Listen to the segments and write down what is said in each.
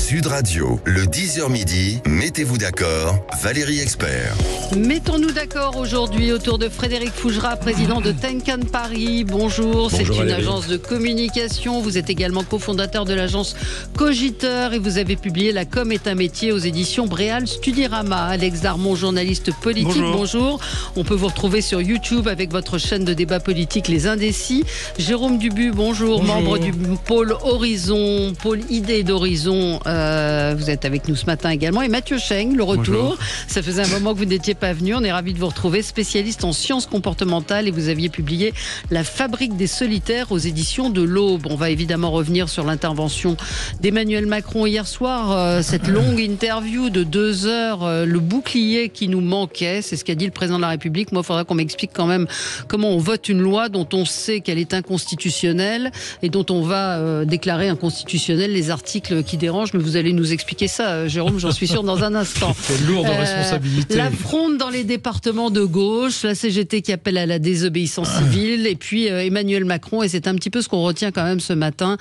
Sud Radio, le 10h midi, mettez-vous d'accord, Valérie Expert. Mettons-nous d'accord aujourd'hui autour de Frédéric Fougera, président de Tenkan Paris. Bonjour, c'est une Valérie. agence de communication. Vous êtes également cofondateur de l'agence Cogiteur et vous avez publié La com est un métier aux éditions Bréal Studirama. Alex Darmon, journaliste politique, bonjour. On peut vous retrouver sur YouTube avec votre chaîne de débat politique Les Indécis. Jérôme Dubu, bonjour. Membre du pôle Horizon, pôle Idées d'Horizon. Vous êtes avec nous ce matin également. Et Mathieu Cheng, le retour. Bonjour. Ça faisait un moment que vous n'étiez pas venu. On est ravis de vous retrouver, spécialiste en sciences comportementales, et vous aviez publié La fabrique des solitaires aux éditions de l'Aube. On va évidemment revenir sur l'intervention d'Emmanuel Macron hier soir, cette longue interview de 2 heures, le bouclier qui nous manquait, c'est ce qu'a dit le président de la République. Moi, il faudra qu'on m'explique quand même comment on vote une loi dont on sait qu'elle est inconstitutionnelle et dont on va déclarer inconstitutionnelle les articles qui dérangent. Mais vous allez nous expliquer ça, Jérôme, j'en suis sûr, dans un instant. C'est lourd de responsabilité. La fronde dans les départements de gauche, la CGT qui appelle à la désobéissance civile, et puis Emmanuel Macron, et c'est un petit peu ce qu'on retient quand même ce matin,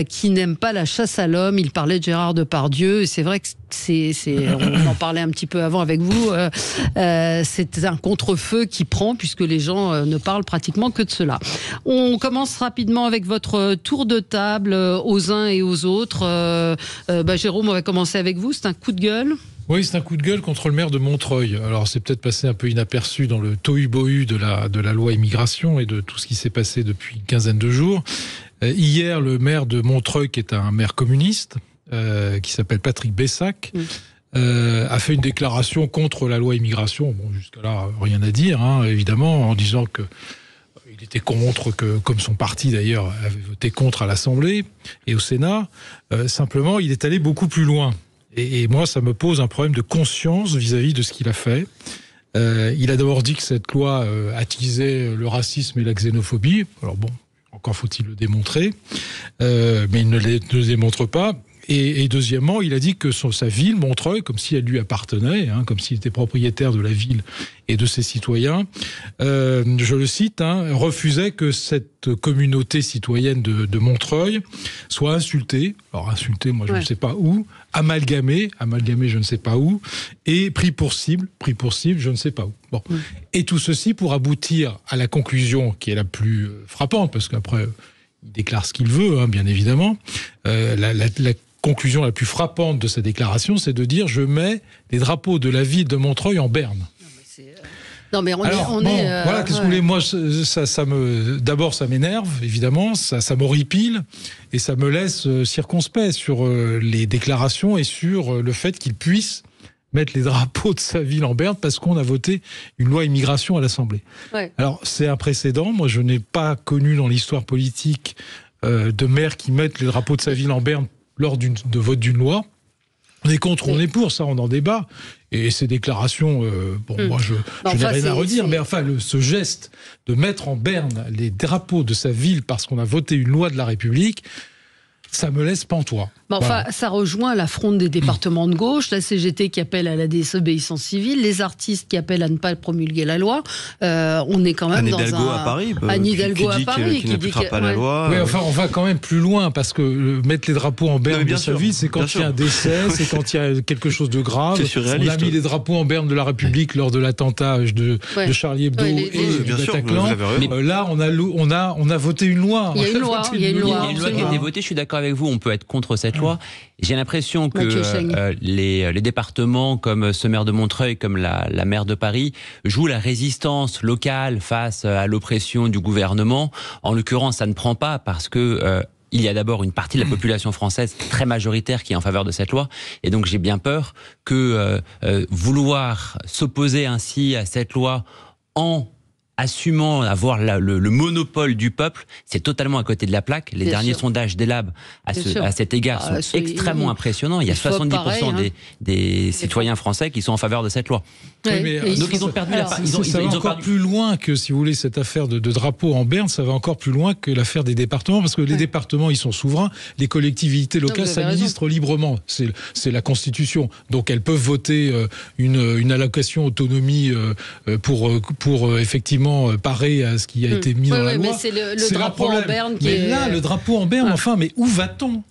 qui n'aime pas la chasse à l'homme. Il parlait de Gérard Depardieu, et c'est vrai que on en parlait un petit peu avant avec vous, c'est un contre-feu qui prend, puisque les gens ne parlent pratiquement que de cela. On commence rapidement avec votre tour de table aux uns et aux autres. Jérôme, on va commencer avec vous. C'est un coup de gueule? Oui, c'est un coup de gueule contre le maire de Montreuil. Alors, c'est peut-être passé un peu inaperçu dans le tohu-bohu de la loi immigration et de tout ce qui s'est passé depuis une quinzaine de jours. Hier, le maire de Montreuil, qui est un maire communiste, qui s'appelle Patrick Bessac, a fait une déclaration contre la loi immigration. Bon, jusqu'à là, rien à dire, évidemment, en disant que il était contre, comme son parti d'ailleurs avait voté contre à l'Assemblée et au Sénat. Simplement, il est allé beaucoup plus loin. Et moi, ça me pose un problème de conscience vis-à-vis de ce qu'il a fait. Il a d'abord dit que cette loi attisait le racisme et la xénophobie. Alors bon, encore faut-il le démontrer, mais il ne le démontre pas. Et deuxièmement, il a dit que sa ville, Montreuil, comme si elle lui appartenait, comme s'il était propriétaire de la ville et de ses citoyens, je le cite, refusait que cette communauté citoyenne de Montreuil soit insultée. Alors insultée, moi je ne sais pas où, amalgamée je ne sais pas où, et pris pour cible, je ne sais pas où. Bon. Et tout ceci pour aboutir à la conclusion qui est la plus frappante, parce qu'après, il déclare ce qu'il veut, bien évidemment. La conclusion la plus frappante de sa déclaration, c'est de dire « Je mets les drapeaux de la ville de Montreuil en berne ». Voilà, qu'est-ce que vous voulez, moi, d'abord, ça m'énerve, évidemment, ça m'horripile, et ça me laisse circonspect sur les déclarations et sur le fait qu'il puisse mettre les drapeaux de sa ville en berne parce qu'on a voté une loi immigration à l'Assemblée. Ouais. Alors, c'est un précédent. Moi, je n'ai pas connu dans l'histoire politique de maires qui mettent les drapeaux de sa ville en berne lors de vote d'une loi. On est contre, on est pour, ça on en débat. Et ces déclarations, moi je n'ai rien à redire, mais enfin ce geste de mettre en berne les drapeaux de sa ville parce qu'on a voté une loi de la République, ça me laisse pantois. Voilà. Ça rejoint la fronde des départements de gauche, la CGT qui appelle à la désobéissance civile, les artistes qui appellent à ne pas promulguer la loi. On est quand même Anne Hidalgo à Paris, qui dit pas la loi. Oui, enfin, on va quand même plus loin parce que mettre les drapeaux en berne de sa ville, c'est quand il y a un décès, c'est quand il y a quelque chose de grave. On a mis les drapeaux en berne de la République lors de l'attentat de Charlie Hebdo et du Bataclan. Là, on a voté une loi. Il y a une loi qui a été votée. Je suis d'accord avec vous. On peut être contre cette loi. J'ai l'impression que les départements comme ce maire de Montreuil, comme la maire de Paris, jouent la résistance locale face à l'oppression du gouvernement. En l'occurrence, ça ne prend pas parce que il y a d'abord une partie de la population française très majoritaire qui est en faveur de cette loi. Et donc j'ai bien peur que vouloir s'opposer ainsi à cette loi en assumant avoir le monopole du peuple, c'est totalement à côté de la plaque. Les derniers sondages d'Elab à cet égard sont extrêmement impressionnants. Il y a 70% des citoyens français qui sont en faveur de cette loi. Donc ils ont perdu ça va encore plus loin que, si vous voulez, cette affaire de drapeau en berne, ça va encore plus loin que l'affaire des départements, parce que les départements, ils sont souverains, les collectivités locales s'administrent librement. C'est la Constitution. Donc elles peuvent voter une allocation autonomie pour effectivement parer à ce qui a été mis dans la loi. Mais c'est le drapeau en berne qui est... là, le drapeau en berne, mais où va-t-on ?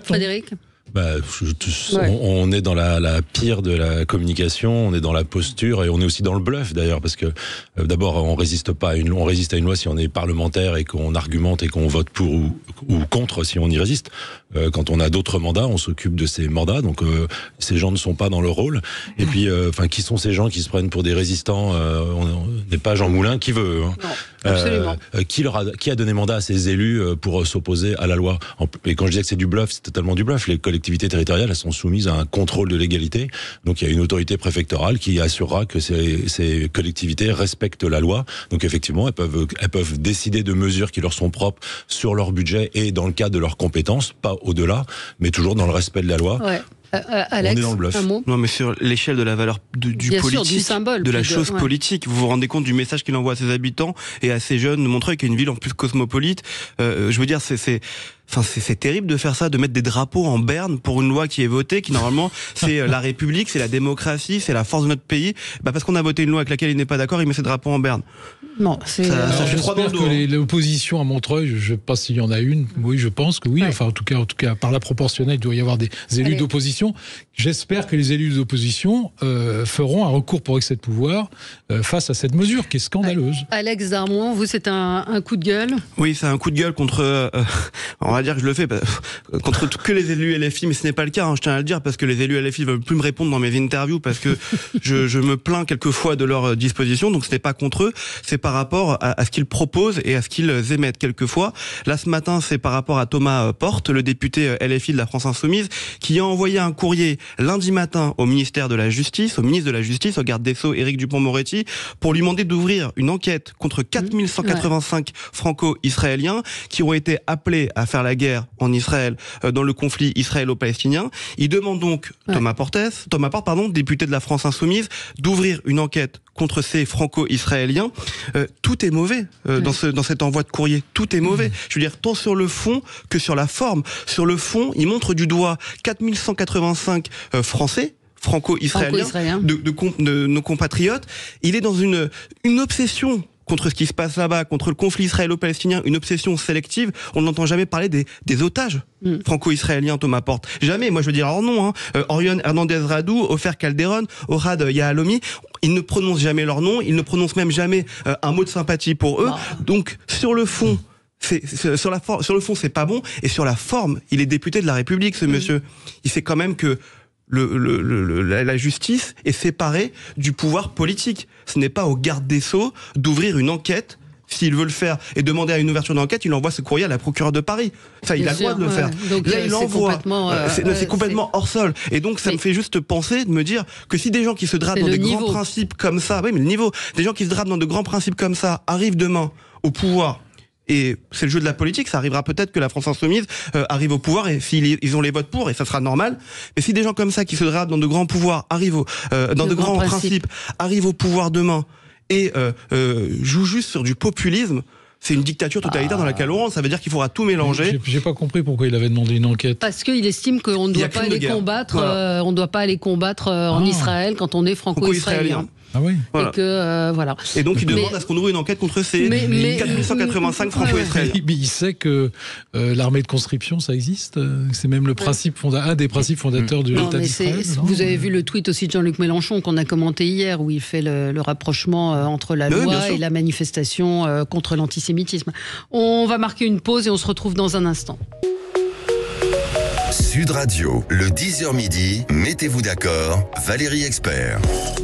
Frédéric ? On est dans la pire de la communication, on est dans la posture et on est aussi dans le bluff d'ailleurs, parce que d'abord on résiste à une loi si on est parlementaire et qu'on argumente et qu'on vote pour ou contre si on y résiste. Quand on a d'autres mandats, on s'occupe de ces mandats, donc ces gens ne sont pas dans leur rôle. Et puis, qui sont ces gens qui se prennent pour des résistants? On n'est pas Jean Moulin qui veut. Hein. Non, absolument. Qui a donné mandat à ces élus pour s'opposer à la loi? Et quand je disais que c'est du bluff, c'est totalement du bluff. Les collectivités territoriales, elles sont soumises à un contrôle de légalité. Donc il y a une autorité préfectorale qui assurera que ces collectivités respectent la loi. Donc effectivement, elles peuvent décider de mesures qui leur sont propres sur leur budget et dans le cadre de leurs compétences, pas au-delà, mais toujours dans le respect de la loi. Ouais. Alex, on est dans le bluff. Un mot. Non, mais sur l'échelle de la valeur du politique, sûr, du symbole, de la chose politique, vous vous rendez compte du message qu'il envoie à ses habitants et à ces jeunes de Montreuil, qui est une ville en plus cosmopolite. Je veux dire, c'est terrible de faire ça, de mettre des drapeaux en berne pour une loi qui est votée, qui normalement c'est la République, c'est la démocratie, c'est la force de notre pays. Parce qu'on a voté une loi avec laquelle il n'est pas d'accord, il met ses drapeaux en berne. Non, c'est. J'espère que l'opposition à Montreuil, je ne sais pas s'il y en a une. Oui, je pense que oui. Ouais. Enfin, en tout cas, par la proportionnelle, il doit y avoir des élus d'opposition. J'espère que les élus d'opposition feront un recours pour excès de pouvoir face à cette mesure qui est scandaleuse. Alex Darmon, vous, c'est un coup de gueule? Oui, c'est un coup de gueule contre. On va dire que je le fais contre que les élus LFI, mais ce n'est pas le cas. Hein, je tiens à le dire parce que les élus LFI ne veulent plus me répondre dans mes interviews parce que je me plains quelquefois de leur disposition. Donc ce n'est pas contre eux, c'est par rapport à ce qu'ils proposent et à ce qu'ils émettent quelquefois. Là, ce matin, c'est par rapport à Thomas Porte, le député LFI de la France Insoumise, qui a envoyé un courrier lundi matin au ministère de la Justice, au ministre de la Justice, au garde des Sceaux, Éric Dupond-Moretti, pour lui demander d'ouvrir une enquête contre 4185 franco-israéliens qui ont été appelés à faire la guerre en Israël dans le conflit israélo-palestinien. Il demande donc Thomas Porte, député de la France Insoumise, d'ouvrir une enquête contre ces franco-israéliens. Tout est mauvais dans cet envoi de courrier. Tout est mauvais. Je veux dire, tant sur le fond que sur la forme. Sur le fond, il montre du doigt 4185 Français, franco-israéliens, de nos compatriotes. Il est dans une obsession contre ce qui se passe là-bas, contre le conflit israélo-palestinien, une obsession sélective. On n'entend jamais parler des otages franco-israéliens, Thomas Porte. Jamais. Moi, je veux dire, alors non, Orion Hernandez-Radou, Ofer Calderon, Orad Yahalomi, ils ne prononcent jamais leur nom, ils ne prononcent même jamais un mot de sympathie pour eux. Donc, sur le fond, sur le fond, c'est pas bon. Et sur la forme, il est député de la République, ce monsieur. Il sait quand même que la justice est séparée du pouvoir politique. Ce n'est pas au garde des Sceaux d'ouvrir une enquête. S'il veut le faire et demander à une ouverture d'enquête, il envoie ce courrier à la procureure de Paris. Ça, il a le droit de le faire. Donc là, il l'envoie. C'est complètement hors sol. Et donc, ça me fait juste penser, de me dire que si des gens qui se drapent dans des grands principes comme ça, oui, mais le niveau, des gens qui se drapent dans de grands principes comme ça arrivent demain au pouvoir. Et c'est le jeu de la politique, ça arrivera peut-être que la France Insoumise arrive au pouvoir et s'ils ont les votes pour, et ça sera normal. Mais si des gens comme ça qui se drapent dans de grands pouvoirs arrivent dans de grands principes arrivent au pouvoir demain et jouent juste sur du populisme, c'est une dictature totalitaire dans laquelle on rentre. Ça veut dire qu'il faudra tout mélanger. J'ai pas compris pourquoi il avait demandé une enquête. Parce qu'il estime qu'on ne doit pas aller combattre, on doit pas aller combattre en Israël quand on est franco-israélien. Ah oui. Voilà. Et que voilà. Et donc il demande à ce qu'on ouvre une enquête contre ces 4185 franco-israéliens. Mais il sait que l'armée de conscription, ça existe. C'est même le principe un des principes fondateurs de l'État d'Israël. Vous avez vu le tweet aussi de Jean-Luc Mélenchon qu'on a commenté hier, où il fait le rapprochement entre la loi et la manifestation contre l'antisémitisme. On va marquer une pause et on se retrouve dans un instant. Sud Radio, le 10h midi, mettez-vous d'accord, Valérie Expert.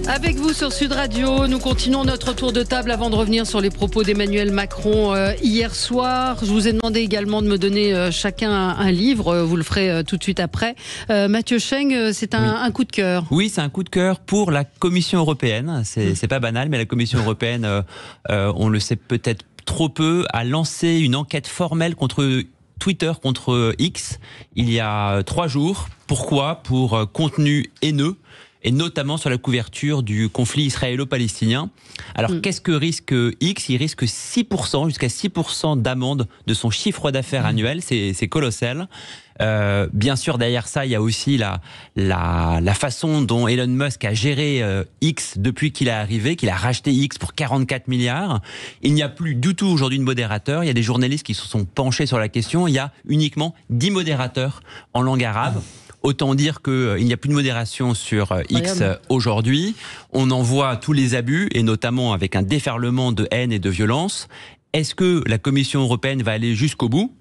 Avec vous sur Sud Radio, nous continuons notre tour de table avant de revenir sur les propos d'Emmanuel Macron hier soir. Je vous ai demandé également de me donner chacun un livre, vous le ferez tout de suite après. Mathieu Cheng, c'est un coup de cœur. Oui, c'est un coup de cœur pour la Commission européenne. C'est pas banal, mais la Commission européenne, on le sait peut-être trop peu, a lancé une enquête formelle contre Twitter, contre X, il y a 3 jours. Pourquoi ? Pour contenu haineux, et notamment sur la couverture du conflit israélo-palestinien. Alors, qu'est-ce que risque X ? Il risque 6%, jusqu'à 6% d'amende de son chiffre d'affaires annuel. C'est colossal. Bien sûr, derrière ça, il y a aussi la façon dont Elon Musk a géré X depuis qu'il est arrivé, qu'il a racheté X pour 44 milliards. Il n'y a plus du tout aujourd'hui de modérateur. Il y a des journalistes qui se sont penchés sur la question. Il y a uniquement 10 modérateurs en langue arabe. Autant dire qu'il n'y a plus de modération sur X aujourd'hui. On en voit tous les abus, et notamment avec un déferlement de haine et de violence. Est-ce que la Commission européenne va aller jusqu'au bout ?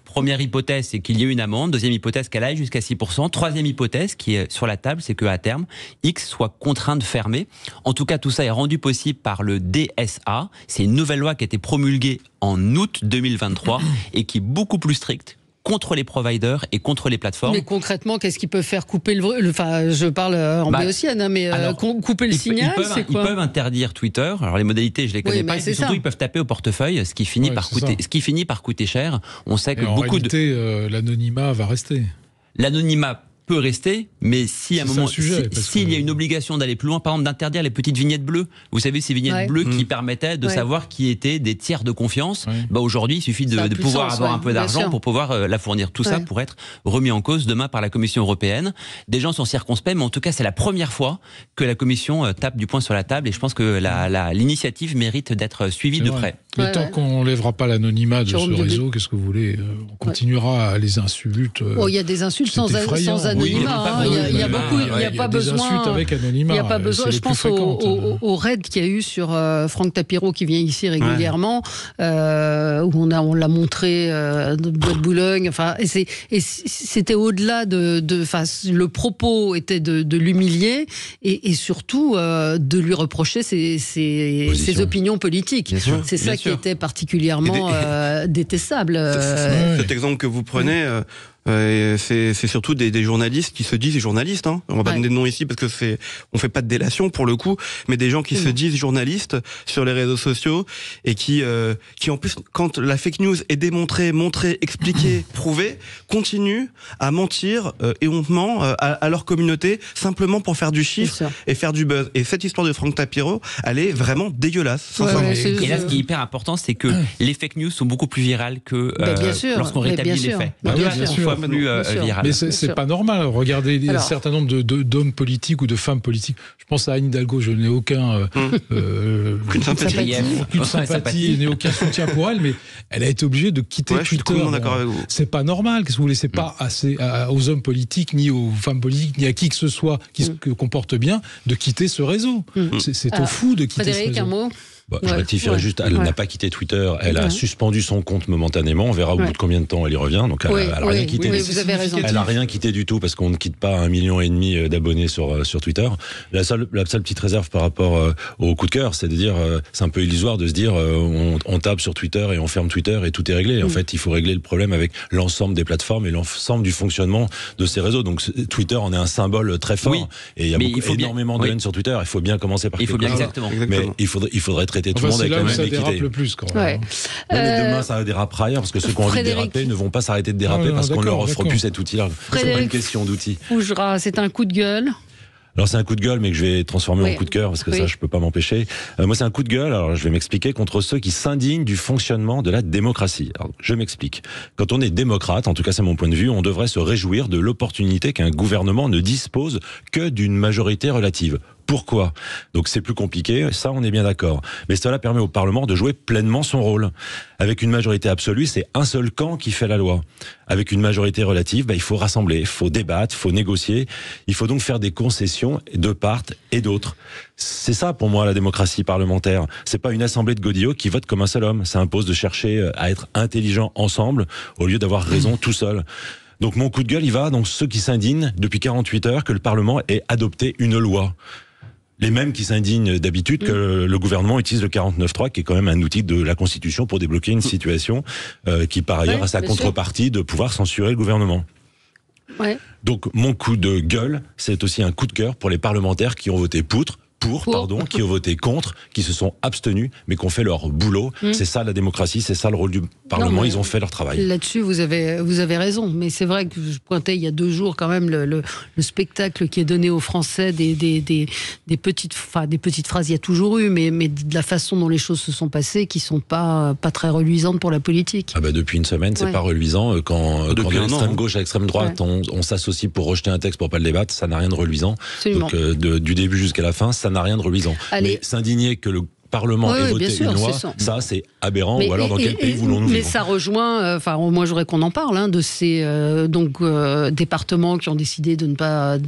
Première hypothèse, c'est qu'il y ait une amende. Deuxième hypothèse, qu'elle aille jusqu'à 6%. Troisième hypothèse, qui est sur la table, c'est qu'à terme, X soit contraint de fermer. En tout cas, tout ça est rendu possible par le DSA. C'est une nouvelle loi qui a été promulguée en août 2023 et qui est beaucoup plus stricte contre les providers et contre les plateformes. Mais concrètement, qu'est-ce qu'ils peuvent faire ? Couper le... Enfin, je parle en béotienne, mais couper le signal, c'est quoi ? Ils peuvent interdire Twitter. Alors les modalités, je les connais pas. Et surtout, ils peuvent taper au portefeuille, ce qui finit par coûter cher. On sait que en réalité, l'anonymat va rester. L'anonymat peut rester, mais si à un moment, s'il y a une obligation d'aller plus loin, par exemple d'interdire les petites vignettes bleues, vous savez, ces vignettes bleues qui permettaient de savoir qui étaient des tiers de confiance, aujourd'hui il suffit de pouvoir avoir un peu d'argent pour pouvoir la fournir. Tout ça pour être remis en cause demain par la Commission européenne. Des gens sont circonspects, mais en tout cas c'est la première fois que la Commission tape du poing sur la table, et je pense que l'initiative mérite d'être suivie de près. Mais tant qu'on lèvera pas l'anonymat de ce réseau, qu'est-ce que vous voulez ? On continuera à les insultes. Il y a des insultes sans anonymat. Il n'y a pas besoin. Des insultes avec anonymat. Il n'y a pas besoin. Je pense au raid qu'il y a eu sur Franck Tapiro, qui vient ici régulièrement, où on l'a montré de Bois de Boulogne. Enfin, et c'était au-delà le propos était de l'humilier et surtout de lui reprocher ses opinions politiques. C'est ça qui était particulièrement détestable. Cet exemple que vous prenez. C'est surtout des journalistes qui se disent journalistes. On va pas donner de nom ici parce que on fait pas de délation pour le coup, mais des gens qui se disent journalistes sur les réseaux sociaux et qui en plus, quand la fake news est démontrée, montrée, expliquée, prouvée, continuent à mentir éhontement à leur communauté simplement pour faire du chiffre et faire du buzz. Et cette histoire de Franck Tapiro, elle est vraiment dégueulasse. Et là, ce qui est hyper important, c'est que les fake news sont beaucoup plus virales que lorsqu'on rétablit les faits. Plus viral. Mais c'est pas normal. Regardez un certain nombre d'hommes politiques ou de femmes politiques. Je pense à Anne Hidalgo, je n'ai aucune sympathie, je n'ai aucun soutien pour elle, mais elle a été obligée de quitter Twitter. C'est pas normal. Qu'est-ce que vous voulez ? C'est pas assez aux hommes politiques, ni aux femmes politiques, ni à qui que ce soit qui se comporte bien, de quitter ce réseau. C'est au fou de quitter ce réseau. Un mot. Je rectifierai juste, elle n'a pas quitté Twitter, elle a suspendu son compte momentanément, on verra au bout de combien de temps elle y revient, donc elle a rien quitté. Vous avez raison. Elle a rien quitté du tout, parce qu'on ne quitte pas 1,5 million d'abonnés sur Twitter. La seule petite réserve par rapport au coup de cœur, c'est de dire, c'est un peu illusoire de se dire, on tape sur Twitter et on ferme Twitter et tout est réglé. En fait, il faut régler le problème avec l'ensemble des plateformes et l'ensemble du fonctionnement de ces réseaux. Donc Twitter en est un symbole très fort, et il y a énormément de haine sur Twitter, il faut bien commencer par quelque chose. Exactement. Mais il faudrait traiter tout le monde avec la même équité. C'est là où ça dérape le plus, quand même. Mais demain, ça dérapera ailleurs, parce que ceux qui ont envie de déraper ne vont pas s'arrêter de déraper parce qu'on leur offre plus cet outil-là. C'est pas une question d'outil. Fougera, c'est un coup de gueule. Alors c'est un coup de gueule, mais que je vais transformer en coup de cœur, parce que ça, je peux pas m'empêcher. Moi, c'est un coup de gueule, alors je vais m'expliquer, contre ceux qui s'indignent du fonctionnement de la démocratie. Alors, je m'explique. Quand on est démocrate, en tout cas c'est mon point de vue, on devrait se réjouir de l'opportunité qu'un gouvernement ne dispose que d'une majorité relative. Pourquoi ? Donc c'est plus compliqué, ça on est bien d'accord. Mais cela permet au Parlement de jouer pleinement son rôle. Avec une majorité absolue, c'est un seul camp qui fait la loi. Avec une majorité relative, il faut rassembler, il faut débattre, il faut négocier. Il faut donc faire des concessions de part et d'autre. C'est ça pour moi la démocratie parlementaire. C'est pas une assemblée de godillots qui vote comme un seul homme. Ça impose de chercher à être intelligents ensemble au lieu d'avoir raison tout seul. Donc mon coup de gueule, il va donc ceux qui s'indignent depuis 48 heures que le Parlement ait adopté une loi. Les mêmes qui s'indignent d'habitude que le gouvernement utilise le 49.3, qui est quand même un outil de la Constitution pour débloquer une situation qui, par ailleurs, a sa contrepartie de pouvoir censurer le gouvernement. Donc, mon coup de gueule, c'est aussi un coup de cœur pour les parlementaires qui ont voté qui ont voté contre, qui se sont abstenus, mais qui ont fait leur boulot. C'est ça la démocratie, c'est ça le rôle du Parlement, ils ont fait leur travail. Là-dessus, vous avez raison, mais c'est vrai que je pointais il y a 2 jours quand même le spectacle qui est donné aux Français des petites phrases, il y a toujours eu, mais de la façon dont les choses se sont passées, qui sont pas très reluisantes pour la politique. Depuis une semaine, c'est pas reluisant. Quand de l'extrême gauche à l'extrême droite, on s'associe pour rejeter un texte pour pas le débattre, ça n'a rien de reluisant. Absolument. Donc du début jusqu'à la fin, ça n'a rien de reluisant. Mais s'indigner que le Parlement et voter sûr, une loi, ça c'est aberrant. Ou alors dans quel pays voulons-nous vivre? Mais ça rejoint, moi je voudrais qu'on en parle, de ces départements qui ont décidé de ne pas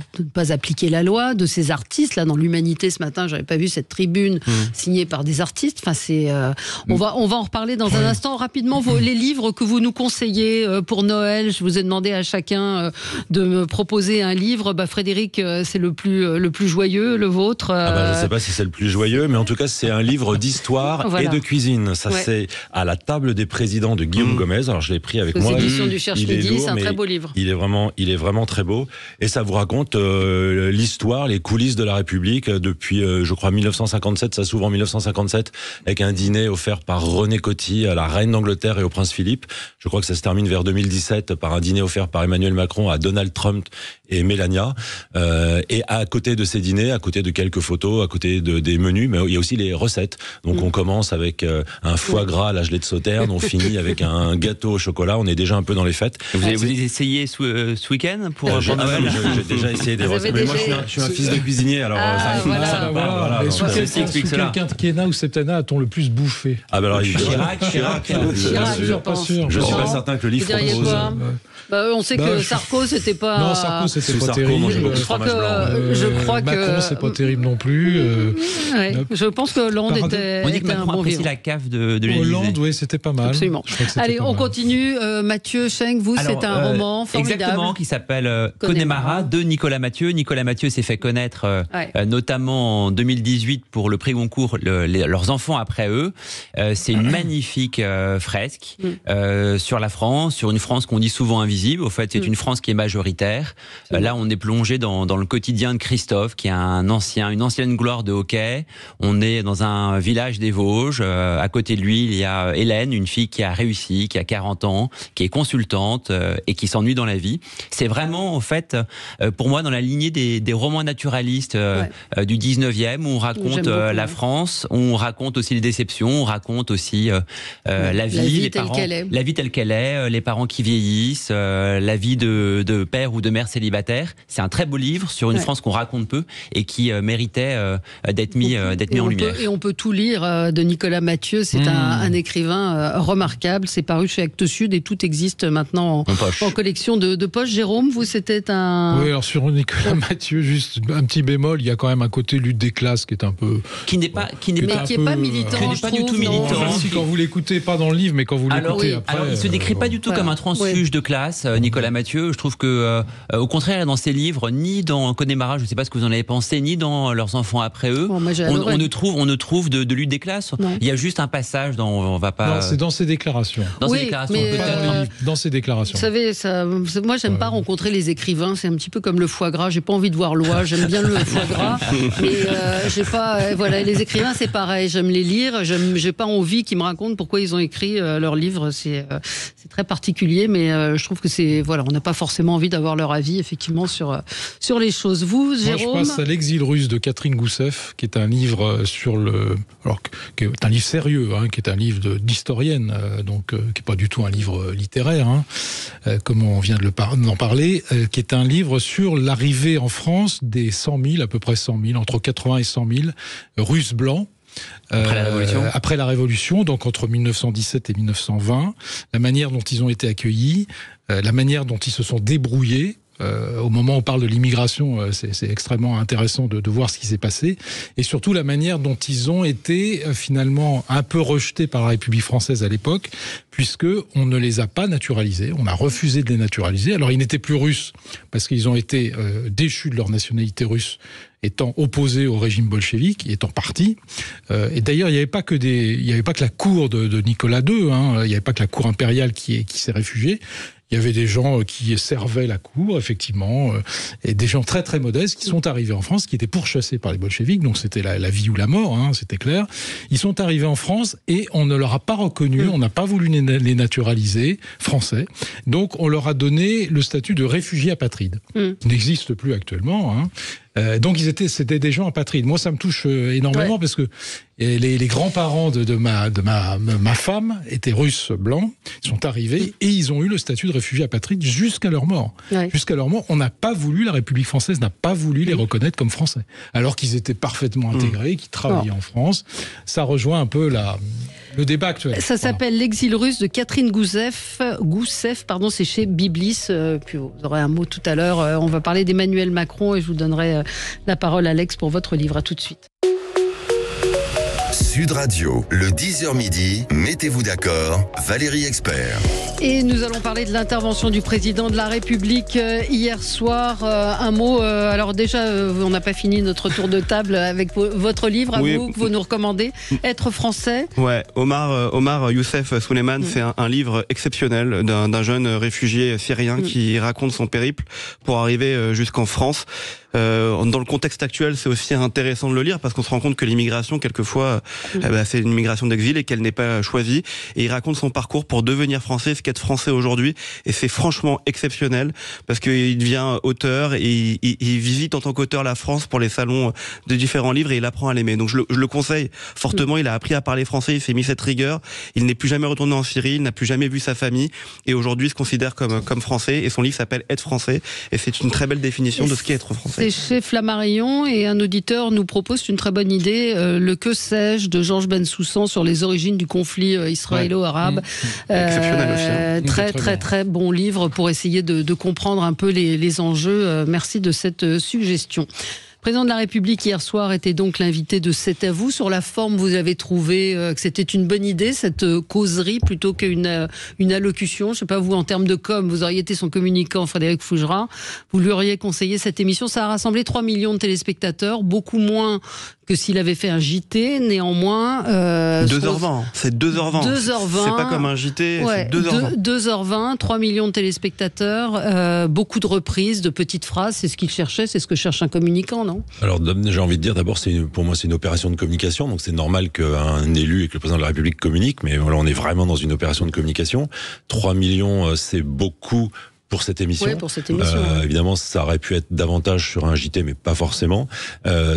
appliquer la loi, de ces artistes. Là, dans l'Humanité ce matin, j'avais pas vu cette tribune signée par des artistes. Enfin, on va en reparler dans un instant. Rapidement, les livres que vous nous conseillez pour Noël, je vous ai demandé à chacun de me proposer un livre. Frédéric, c'est le plus joyeux, le vôtre. Je ne sais pas si c'est le plus joyeux, mais en tout cas, c'est un livre d'histoire et de cuisine. Ça, c'est À la table des présidents de Guillaume Gomez. Alors, je l'ai pris avec moi. Éditions du Cherche-Midi, c'est un très beau livre. Il est vraiment très beau. Et ça vous raconte l'histoire, les coulisses de la République depuis, je crois, 1957. Ça s'ouvre en 1957 avec un dîner offert par René Coty à la reine d'Angleterre et au prince Philippe. Je crois que ça se termine vers 2017 par un dîner offert par Emmanuel Macron à Donald Trump et Mélania. Et à côté de ces dîners, à côté de quelques photos, à côté des menus, mais il y a aussi les recettes. Donc on commence avec un foie gras à la gelée de Sauternes, on finit avec un gâteau au chocolat, on est déjà un peu dans les fêtes. Vous avez essayé ce week-end pour Noël? J'ai déjà essayé des recettes. Mais moi je suis un fils de cuisinier, alors Sous quelqu'un de quinquennat ou septennat a-t-on le plus bouffé? Chirac, je suis pas certain que le livre propose. On sait que Sarko, c'était pas. Non, Sarko, c'était pas terrible. Je crois que Macron, c'est pas terrible non plus. Je pense que Hollande était. On dit que Macron apprécie la cave de l'Élysée. Hollande, oui, c'était pas mal. Absolument. Allez, on continue. Mathieu Schenk, c'est un roman formidable. Exactement, qui s'appelle Connemara de Nicolas Mathieu. Nicolas Mathieu s'est fait connaître notamment en 2018 pour le prix Goncourt, leurs enfants après eux. C'est une magnifique fresque sur la France, sur une France qu'on dit souvent invisible. Au fait, c'est une France qui est majoritaire. Là, on est plongé dans le quotidien de Christophe, qui est une ancienne gloire de hockey. On est dans un village des Vosges. À côté de lui, il y a Hélène, une fille qui a réussi, qui a 40 ans, qui est consultante et qui s'ennuie dans la vie. C'est vraiment, en fait, pour moi, dans la lignée des romans naturalistes du 19e, où on raconte la France, où on raconte aussi les déceptions, on raconte aussi la vie telle qu'elle est, les parents qui vieillissent, la vie de père ou de mère célibataire. C'est un très beau livre sur une France qu'on raconte peu et qui méritait d'être mis en lumière. Et on peut tout lire de Nicolas Mathieu. C'est un écrivain remarquable. C'est paru chez Actes Sud et tout existe maintenant en collection de poche. Jérôme, vous, c'était un... Oui, alors sur Nicolas Mathieu, juste un petit bémol, il y a quand même un côté lutte des classes qui est un peu... Qui n'est pas militant, qui n'est pas du tout militant. Si, quand vous l'écoutez, pas dans le livre, mais quand vous l'écoutez après... Alors, il se décrit pas du tout comme un transfuge de classe, Nicolas Mathieu. Je trouve que, au contraire, dans ses livres, ni dans Connemara, je ne sais pas ce que vous en avez pensé, ni dans Leurs enfants après eux, on ne trouve de lutte des classes. Non. Il y a juste un passage dont on va pas... Non, c'est dans ses déclarations. Ses déclarations. Vous savez, moi, j'aime pas rencontrer les écrivains. C'est un petit peu comme le foie gras. J'ai pas envie de voir l'oie. J'aime bien le foie gras, mais j'ai pas... les écrivains, c'est pareil. J'aime les lire. J'ai pas envie qu'ils me racontent pourquoi ils ont écrit leurs livres. C'est très particulier, mais je trouve que on n'a pas forcément envie d'avoir leur avis, effectivement, sur les choses. Vous, Jérôme? Moi, je passe à L'exil russe de Catherine Gousseff, qui est un livre qui est un livre sérieux, qui est un livre d'historienne, qui n'est pas du tout un livre littéraire, comme on vient d'en parler, qui est un livre sur l'arrivée en France des 100 000, à peu près 100 000, entre 80 et 100 000 Russes blancs. Après la Révolution, donc entre 1917 et 1920, la manière dont ils ont été accueillis, la manière dont ils se sont débrouillés. Au moment où on parle de l'immigration, c'est extrêmement intéressant de voir ce qui s'est passé, et surtout la manière dont ils ont été finalement un peu rejetés par la République française à l'époque, puisque on ne les a pas naturalisés, on a refusé de les naturaliser. Alors ils n'étaient plus russes parce qu'ils ont été déchus de leur nationalité russe, étant opposés au régime bolchevique, étant partis. Et d'ailleurs, il n'y avait pas que la cour de Nicolas II, il n'y avait pas que la cour impériale qui s'est réfugiée. Il y avait des gens qui servaient la cour, effectivement, et des gens très très modestes qui sont arrivés en France, qui étaient pourchassés par les bolcheviks, donc c'était la vie ou la mort, c'était clair. Ils sont arrivés en France et on ne leur a pas reconnu, on n'a pas voulu les naturaliser français, donc on leur a donné le statut de réfugiés apatrides. Qui n'existe plus actuellement, Donc c'était des gens apatrides. Moi, ça me touche énormément parce que les grands-parents de ma femme étaient russes blancs. Ils sont arrivés et ils ont eu le statut de réfugiés apatrides jusqu'à leur mort. Jusqu'à leur mort, on n'a pas voulu, la République française n'a pas voulu les reconnaître comme français, alors qu'ils étaient parfaitement intégrés, qu'ils travaillaient en France. Ça rejoint un peu le débat actuel. Ça s'appelle L'exil russe de Catherine Gousseff, c'est chez Biblis. Puis vous aurez un mot tout à l'heure. On va parler d'Emmanuel Macron et je vous donnerai la parole, Alex, pour votre livre. À tout de suite. Sud Radio, le 10h midi, mettez-vous d'accord, Valérie Expert. Et nous allons parler de l'intervention du président de la République hier soir. Un mot, alors déjà, on n'a pas fini notre tour de table avec votre livre, à vous, que vous nous recommandez, Être français. Ouais, Omar Youssef Souleiman, c'est un livre exceptionnel d'un jeune réfugié syrien qui raconte son périple pour arriver jusqu'en France. Dans le contexte actuel, c'est aussi intéressant de le lire parce qu'on se rend compte que l'immigration, quelquefois, c'est une immigration d'exil et qu'elle n'est pas choisie. Et il raconte son parcours pour devenir français, ce qu'être français aujourd'hui. Et c'est franchement exceptionnel parce qu'il devient auteur et il visite en tant qu'auteur la France pour les salons de différents livres et il apprend à l'aimer. Donc je le conseille fortement. Il a appris à parler français, il s'est mis cette rigueur. Il n'est plus jamais retourné en Syrie, il n'a plus jamais vu sa famille et aujourd'hui il se considère comme français. Et son livre s'appelle Être français et c'est une très belle définition de ce qu'est être français. C'est chez Flammarion et un auditeur nous propose une très bonne idée, le Que sais-je de Georges Bensoussan sur les origines du conflit israélo-arabe. Exceptionnel aussi. Très bon livre pour essayer de comprendre un peu les enjeux. Merci de cette suggestion. Le président de la République hier soir était donc l'invité de C'est à vous. Sur la forme, vous avez trouvé que c'était une bonne idée, cette causerie, plutôt qu'une allocution. Je ne sais pas, vous, en termes de com, vous auriez été son communicant, Frédéric Fougera. Vous lui auriez conseillé cette émission. Ça a rassemblé 3 millions de téléspectateurs, beaucoup moins que s'il avait fait un JT. Néanmoins... 2h20, c'est 2h20. 2h20. C'est pas comme un JT, c'est 2h20. 2h20, 3 millions de téléspectateurs, beaucoup de reprises, de petites phrases. C'est ce qu'il cherchait, c'est ce que cherche un communicant, non ? Alors, j'ai envie de dire, d'abord, pour moi, c'est une opération de communication, donc c'est normal qu'un élu et que le président de la République communiquent, mais voilà, on est vraiment dans une opération de communication. 3 millions, c'est beaucoup pour cette émission. Oui, pour cette émission. Évidemment, ça aurait pu être davantage sur un JT, mais pas forcément.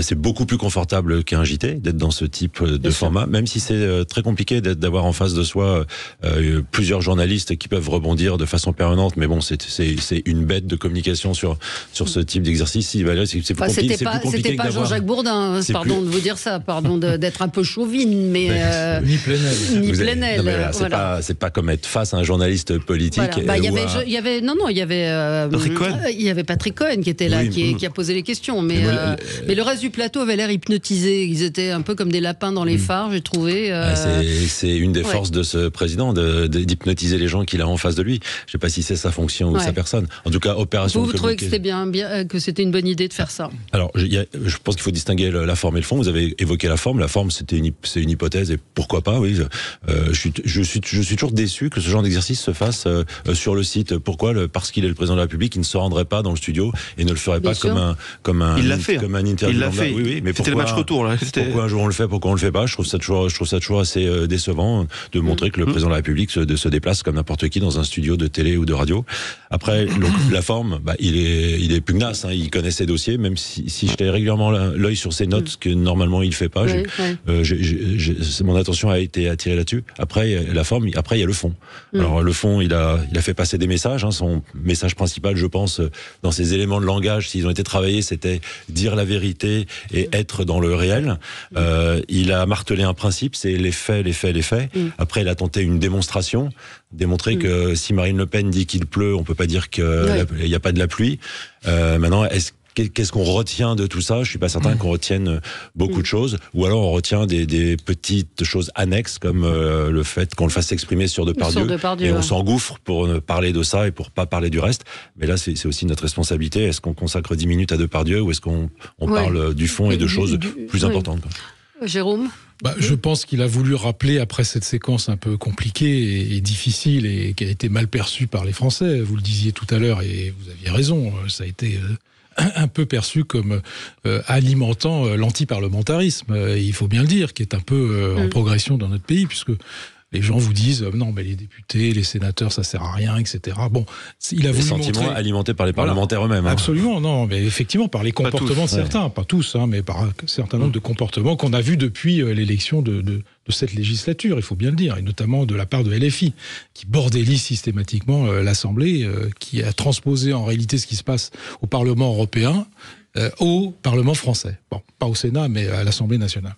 C'est beaucoup plus confortable qu'un JT d'être dans ce type de format, même si c'est très compliqué d'avoir en face de soi plusieurs journalistes qui peuvent rebondir de façon permanente. Mais bon, c'est une bête de communication sur ce type d'exercice. Si, Valérie, c'est plus compliqué. C'était pas Jean-Jacques Bourdin, pardon de vous dire ça, pardon d'être un peu chauvine, mais ni Plenel. Ni Plenel. Voilà. C'est pas comme être face à un journaliste politique. Voilà. Il y avait Patrick Cohen qui était là, qui a posé les questions. Mais le reste du plateau avait l'air hypnotisé. Ils étaient un peu comme des lapins dans les phares, j'ai trouvé. C'est une des forces de ce président, d'hypnotiser les gens qu'il a en face de lui. Je ne sais pas si c'est sa fonction ou sa personne. En tout cas, opération de communication. Vous trouvez que c'était bien, que c'était une bonne idée de faire ça ? Alors, je pense qu'il faut distinguer la forme et le fond. Vous avez évoqué la forme. La forme, c'est une hypothèse et pourquoi pas, oui. Je suis toujours déçu que ce genre d'exercice se fasse sur le site. Pourquoi ? Parce qu'il est le président de la République, il ne se rendrait pas dans le studio et ne le ferait pas comme un interview. Il l'a fait. Oui, mais c'était le match retour là. Pourquoi un jour on le fait, pourquoi on le fait pas ? Je trouve ça toujours assez décevant de montrer que le président de la République se déplace comme n'importe qui dans un studio de télé ou de radio. Après, la forme, il est pugnace, il connaît ses dossiers, même si je jetais régulièrement l'œil sur ses notes, ce que normalement il fait pas. Mon attention a été attirée là-dessus. Après, la forme, après il y a le fond. Alors le fond, il a fait passer des messages. Son message principal, je pense, dans ces éléments de langage, s'ils ont été travaillés, c'était dire la vérité et être dans le réel. Il a martelé un principe, c'est les faits. Après, il a tenté une démonstration, démontrer que si Marine Le Pen dit qu'il pleut, on peut pas dire qu'il n'y a pas de la pluie. Maintenant, qu'est-ce qu'on retient de tout ça ? Je suis pas certain qu'on retienne beaucoup de choses, ou alors on retient des petites choses annexes comme le fait qu'on le fasse s'exprimer sur Depardieu, et on s'engouffre pour parler de ça et pour pas parler du reste. Mais là, c'est aussi notre responsabilité. Est-ce qu'on consacre 10 minutes à Depardieu ou est-ce qu'on parle du fond et de choses plus importantes, quoi. Jérôme ? Je pense qu'il a voulu rappeler, après cette séquence un peu compliquée et difficile et qui a été mal perçue par les Français, vous le disiez tout à l'heure et vous aviez raison, ça a été un peu perçu comme alimentant l'antiparlementarisme, il faut bien le dire, qui est un peu en progression dans notre pays, puisque Les gens vous disent non, mais les députés, les sénateurs, ça sert à rien, etc. Bon, il a voulu sentiments alimentés par les parlementaires eux-mêmes. Absolument, non, mais effectivement par les comportements de certains, pas tous, mais par un certain nombre de comportements qu'on a vus depuis l'élection de cette législature, il faut bien le dire, et notamment de la part de LFI, qui bordélise systématiquement l'Assemblée, qui a transposé en réalité ce qui se passe au Parlement européen au Parlement français. Bon, pas au Sénat, mais à l'Assemblée nationale.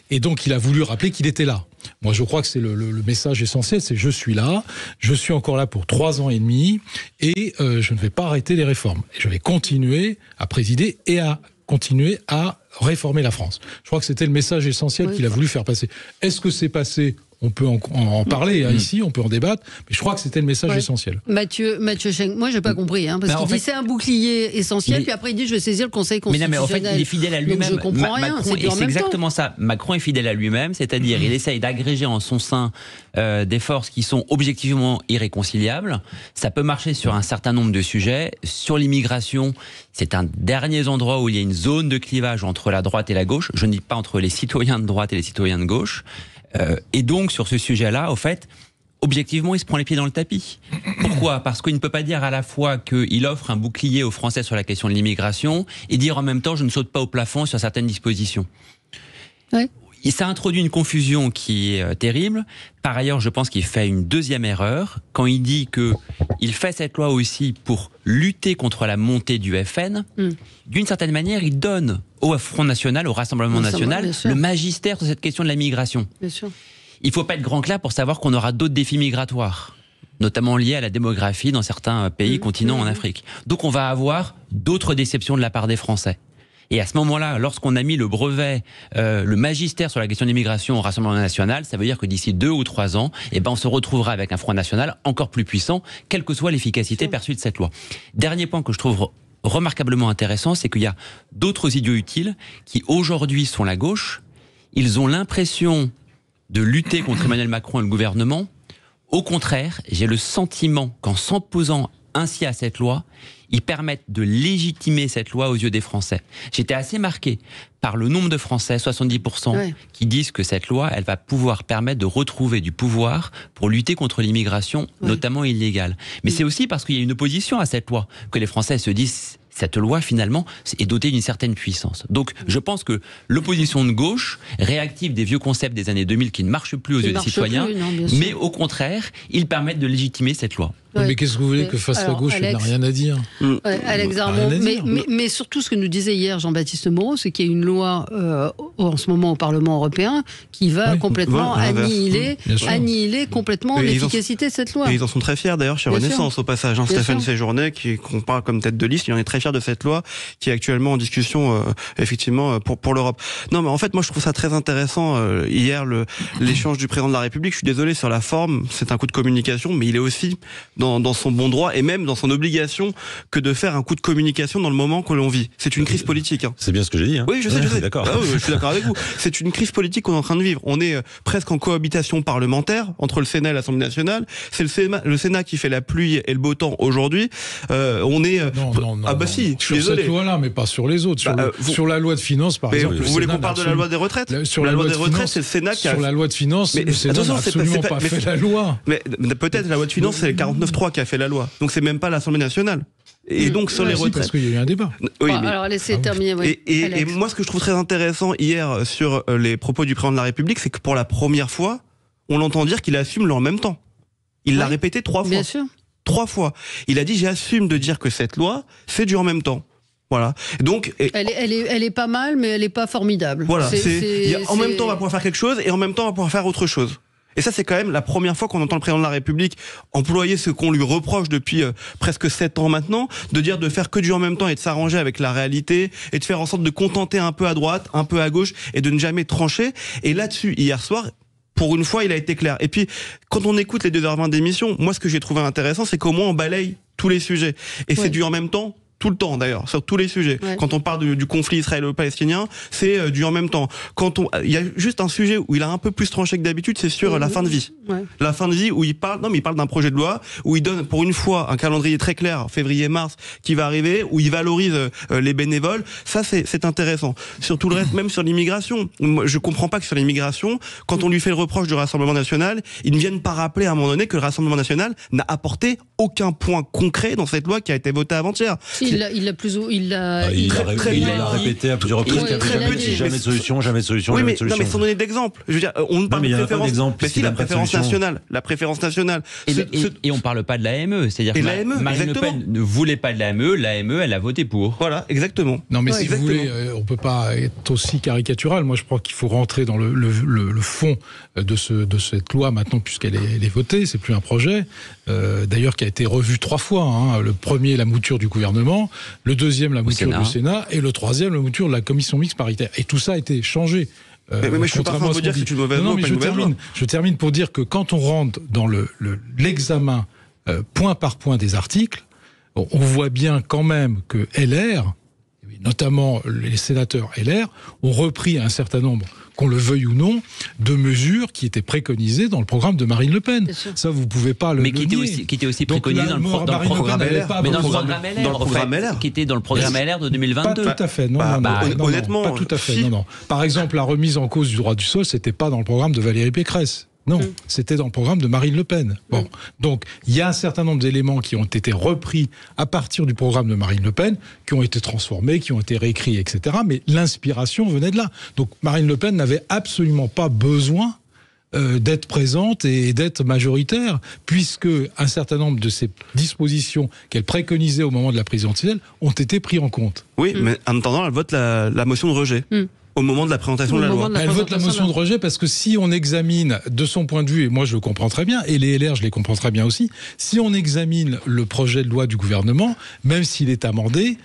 Et donc, il a voulu rappeler qu'il était là. Moi, je crois que c'est le message essentiel, c'est je suis là, je suis encore là pour 3 ans et demi, et je ne vais pas arrêter les réformes. Et je vais continuer à présider et à continuer à réformer la France. Je crois que c'était le message essentiel qu'il a voulu faire passer. Est-ce que c'est passé ? On peut en parler ici, on peut en débattre, mais je crois que c'était le message essentiel. Mathieu Schenk, moi j'ai pas compris, parce qu'il dit c'est un bouclier essentiel, puis après il dit je vais saisir le Conseil constitutionnel. Mais non, mais en fait il est fidèle à lui-même. Donc je comprends rien. C'est exactement ça. Macron est fidèle à lui-même, c'est-à-dire il essaye d'agréger en son sein des forces qui sont objectivement irréconciliables. Ça peut marcher sur un certain nombre de sujets. Sur l'immigration, c'est un dernier endroit où il y a une zone de clivage entre la droite et la gauche. Je ne dis pas entre les citoyens de droite et les citoyens de gauche. Et donc, sur ce sujet-là, au fait, objectivement, il se prend les pieds dans le tapis. Pourquoi ? Parce qu'il ne peut pas dire à la fois qu'il offre un bouclier aux Français sur la question de l'immigration et dire en même temps, je ne saute pas au plafond sur certaines dispositions. Ouais. Ça introduit une confusion qui est terrible. Par ailleurs, je pense qu'il fait une deuxième erreur quand il dit qu'il fait cette loi aussi pour lutter contre la montée du FN. D'une certaine manière, il donne au Front National, au Rassemblement National, le magistère sur cette question de la migration. Bien sûr. Il ne faut pas être grand clair pour savoir qu'on aura d'autres défis migratoires, notamment liés à la démographie dans certains pays, continents en Afrique. Donc on va avoir d'autres déceptions de la part des Français. Et à ce moment-là, lorsqu'on a mis le brevet, le magistère sur la question de l'immigration au Rassemblement National, ça veut dire que d'ici 2 ou 3 ans, on se retrouvera avec un Front National encore plus puissant, quelle que soit l'efficacité perçue de cette loi. Dernier point que je trouve remarquablement intéressant, c'est qu'il y a d'autres idiots utiles qui aujourd'hui sont la gauche. Ils ont l'impression de lutter contre Emmanuel Macron et le gouvernement. Au contraire, j'ai le sentiment qu'en s'opposant ainsi à cette loi, ils permettent de légitimer cette loi aux yeux des Français. J'étais assez marqué par le nombre de Français, 70%, qui disent que cette loi, elle va pouvoir permettre de retrouver du pouvoir pour lutter contre l'immigration, notamment illégale. Mais c'est aussi parce qu'il y a une opposition à cette loi que les Français se disent cette loi, finalement, est dotée d'une certaine puissance. Donc, je pense que l'opposition de gauche, réactive des vieux concepts des années 2000 qui ne marchent plus aux yeux des citoyens, mais au contraire, ils permettent de légitimer cette loi. Mais qu'est-ce que vous voulez que fasse la gauche ? Elle n'a rien à dire. Alex Armand, mais surtout ce que nous disait hier Jean-Baptiste Moreau, c'est qu'il y a une loi en ce moment au Parlement européen qui va complètement annihiler complètement l'efficacité de cette loi. Et ils en sont très fiers d'ailleurs chez Renaissance au passage. Stéphane Séjourné, qu'on parle comme tête de liste, il en est très fier de cette loi qui est actuellement en discussion effectivement pour l'Europe. Non, mais en fait moi je trouve ça très intéressant. Hier l'échange du président de la République, je suis désolé sur la forme, c'est un coup de communication, mais il est aussi dans son bon droit et même dans son obligation que de faire un coup de communication dans le moment que l'on vit. C'est une crise politique. C'est bien ce que j'ai dit. Oui, je sais. D'accord. Ah oui, je suis d'accord avec vous. C'est une crise politique qu'on est en train de vivre. On est presque en cohabitation parlementaire entre le Sénat et l'Assemblée nationale. C'est le Sénat qui fait la pluie et le beau temps aujourd'hui. On est... Non. Ah bah si, je suis sur désolé. Cette loi-là, mais pas sur les autres. Sur la loi de finances, par exemple. Vous voulez qu'on parle de la loi des retraites ? Sur la loi des retraites, c'est le Sénat qui a... Sur la loi de finances, le Sénat n'a absolument pas fait la loi. Mais peut-être la loi de finances, c'est le 49.3 qui a fait la loi. Donc c'est même pas l'Assemblée nationale. Et donc sur les retraites, parce qu'il y a eu un débat. Oui, alors laissez terminer. Et moi, ce que je trouve très intéressant hier sur les propos du président de la République, c'est que pour la première fois, on l'entend dire qu'il assume le en même temps. Il l'a répété 3 fois. Bien sûr. 3 fois. Il a dit j'assume de dire que cette loi, c'est du en même temps. Voilà. Donc, elle est pas mal, mais elle est pas formidable. Voilà. En même temps, on va pouvoir faire quelque chose, et en même temps, on va pouvoir faire autre chose. Et ça, c'est quand même la première fois qu'on entend le président de la République employer ce qu'on lui reproche depuis presque 7 ans maintenant, de dire de faire que du en même temps et de s'arranger avec la réalité et de faire en sorte de contenter un peu à droite, un peu à gauche et de ne jamais trancher. Et là-dessus, hier soir, pour une fois, il a été clair. Et puis, quand on écoute les 2h20 d'émission, moi, ce que j'ai trouvé intéressant, c'est qu'au moins on balaye tous les sujets. Et c'est du en même temps tout le temps d'ailleurs, sur tous les sujets. Ouais. Quand on parle du conflit israélo-palestinien, c'est du en même temps. Il y a juste un sujet où il a un peu plus tranché que d'habitude, c'est sur la fin de vie. Ouais. La fin de vie où il parle d'un projet de loi où il donne pour une fois un calendrier très clair, février-mars, qui va arriver, où il valorise les bénévoles. Ça, c'est intéressant. Sur tout le reste, même sur l'immigration. Moi, je comprends pas que sur l'immigration, quand on lui fait le reproche du Rassemblement national, ils ne viennent pas rappeler à un moment donné que le Rassemblement national n'a apporté aucun point concret dans cette loi qui a été votée avant-hier. Il l'a répété à plusieurs reprises. Jamais de solution, jamais de solution. Oui, jamais de solution. Non, mais sans donner d'exemple. Je veux dire, on ne parle pas de préférence. Mais si, la préférence nationale. La préférence nationale. Et on ne parle pas de l'AME. C'est-à-dire que Marine Le Pen ne voulait pas de l'AME. L'AME, elle a voté pour. Voilà, exactement. Non, mais si vous voulez, on ne peut pas être aussi caricatural. Moi, je crois qu'il faut rentrer dans le fond de cette loi maintenant, puisqu'elle est votée. C'est plus un projet. D'ailleurs, qui a été revu 3 fois. Hein. Le premier, la mouture du gouvernement. Le deuxième, la mouture du Sénat. Et le troisième, la mouture de la commission mixte paritaire. Et tout ça a été changé. Mais je suis pas en train de vous dire que c'est une mauvaise loi. Je termine pour dire que quand on rentre dans l'examen point par point des articles, on voit bien quand même que LR, notamment les sénateurs LR, ont repris un certain nombre, qu'on le veuille ou non, de mesures qui étaient préconisées dans le programme de Marine Le Pen. Ça, vous ne pouvez pas le nier. Qui était aussi préconisé dans le programme LR. Mais dans le programme LR, qui était dans le programme LR de 2022. Pas tout à fait. Non, honnêtement, pas tout à fait. Non. Par exemple, la remise en cause du droit du sol, c'était pas dans le programme de Valérie Pécresse. Non, c'était dans le programme de Marine Le Pen. Bon, donc il y a un certain nombre d'éléments qui ont été repris à partir du programme de Marine Le Pen, qui ont été transformés, qui ont été réécrits, etc. Mais l'inspiration venait de là. Donc Marine Le Pen n'avait absolument pas besoin d'être présente et d'être majoritaire, puisque un certain nombre de ces dispositions qu'elle préconisait au moment de la présidentielle ont été prises en compte. Oui, mais en attendant, elle vote la motion de rejet. Au moment de la présentation de la loi. Elle vote la motion de rejet parce que si on examine de son point de vue, et moi je le comprends très bien, et les LR je les comprends très bien aussi, si on examine le projet de loi du gouvernement, même s'il est amendé,